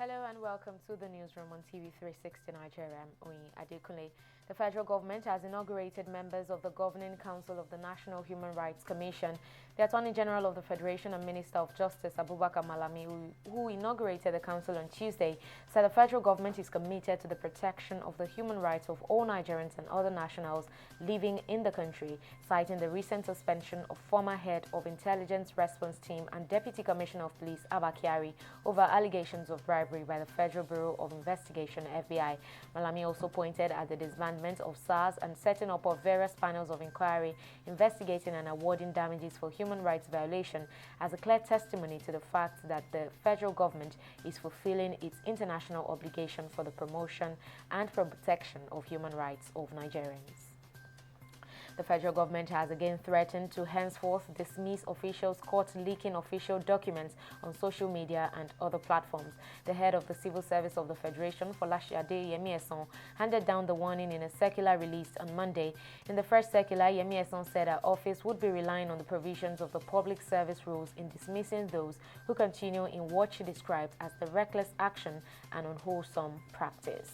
Hello and welcome to the newsroom on TV 360 Nigeria. I'm Oyin Adekunle. The federal government has inaugurated members of the Governing Council of the National Human Rights Commission. The Attorney General of the Federation and Minister of Justice, Abubakar Malami, who inaugurated the council on Tuesday, said the federal government is committed to the protection of the human rights of all Nigerians and other nationals living in the country, citing the recent suspension of former head of Intelligence Response Team and Deputy Commissioner of Police, Abba Kyari, over allegations of bribery by the Federal Bureau of Investigation, FBI. Malami also pointed at the disbandment of SARS and setting up of various panels of inquiry investigating and awarding damages for human rights violation as a clear testimony to the fact that the federal government is fulfilling its international obligation for the promotion and protection of human rights of Nigerians. The federal government has again threatened to henceforth dismiss officials caught leaking official documents on social media and other platforms. The head of the Civil Service of the Federation, Folashade Yemi, handed down the warning in a circular released on Monday. In the first circular, Yemi said her office would be relying on the provisions of the public service rules in dismissing those who continue in what she described as the reckless action and unwholesome practice.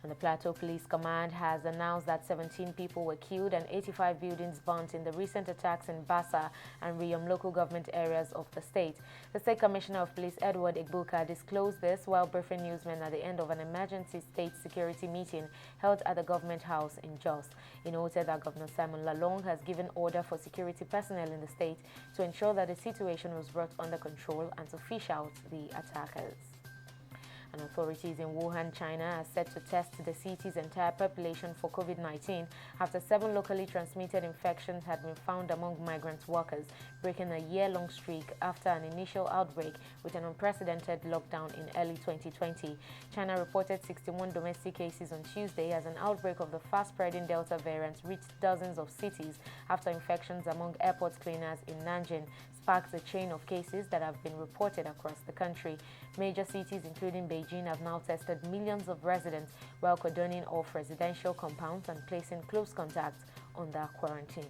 And the Plateau Police Command has announced that 17 people were killed and 85 buildings burnt in the recent attacks in Bassa and Riyom local government areas of the state. The State Commissioner of Police, Edward Igbuka, disclosed this while briefing newsmen at the end of an emergency state security meeting held at the government house in Jos. He noted that Governor Simon Lalong has given order for security personnel in the state to ensure that the situation was brought under control and to fish out the attackers. And authorities in Wuhan, China, are set to test the city's entire population for COVID-19 after 7 locally transmitted infections had been found among migrant workers, breaking a year-long streak after an initial outbreak with an unprecedented lockdown in early 2020. China reported 61 domestic cases on Tuesday as an outbreak of the fast-spreading Delta variant reached dozens of cities after infections among airport cleaners in Nanjing sparked a chain of cases that have been reported across the country. Major cities, including Beijing, have now tested millions of residents while cordoning off residential compounds and placing close contacts under quarantine.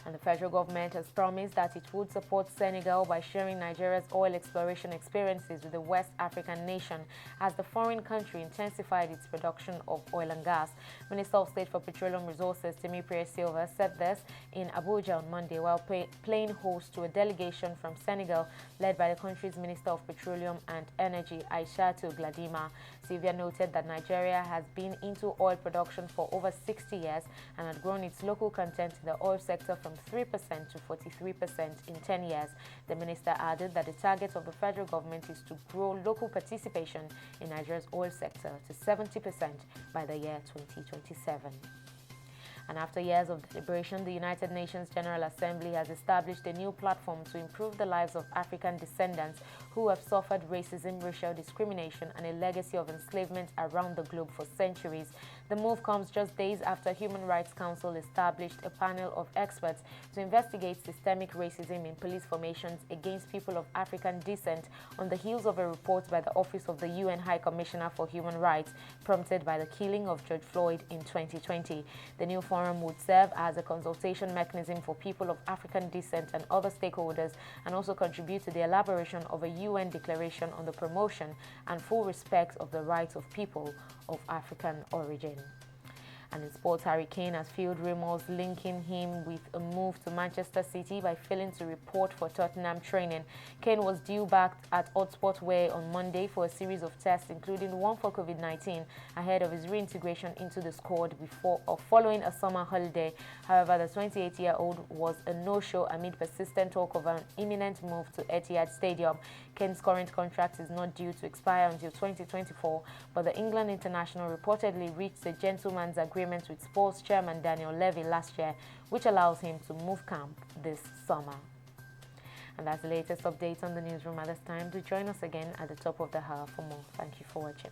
And the federal government has promised that it would support Senegal by sharing Nigeria's oil exploration experiences with the West African nation as the foreign country intensified its production of oil and gas. Minister of State for Petroleum Resources, Temipire Silva, said this in Abuja on Monday while playing host to a delegation from Senegal led by the country's Minister of Petroleum and Energy, Aishatu Gladima. Silva noted that Nigeria has been into oil production for over 60 years and had grown its local content in the oil sector from 3% to 43% in 10 years. The minister added that the target of the federal government is to grow local participation in Nigeria's oil sector to 70% by the year 2027. And after years of deliberation, the United Nations General Assembly has established a new platform to improve the lives of African descendants who have suffered racism, racial discrimination, and a legacy of enslavement around the globe for centuries. The move comes just days after Human Rights Council established a panel of experts to investigate systemic racism in police formations against people of African descent on the heels of a report by the Office of the UN High Commissioner for Human Rights, prompted by the killing of George Floyd in 2020. The new forum would serve as a consultation mechanism for people of African descent and other stakeholders and also contribute to the elaboration of a UN declaration on the promotion and full respect of the rights of people of African origin. And in sports, Harry Kane has fueled rumors linking him with a move to Manchester City by failing to report for Tottenham training. Kane was due back at Hotspur Way on Monday for a series of tests, including one for COVID-19, ahead of his reintegration into the squad following a summer holiday. However, the 28-year-old was a no-show amid persistent talk of an imminent move to Etihad Stadium. Kane's current contract is not due to expire until 2024, but the England international reportedly reached a gentleman's agreement with Spurs chairman Daniel Levy last year, which allows him to move camp this summer. And that's the latest update on the newsroom at this time. Do join us again at the top of the hour for more. Thank you for watching.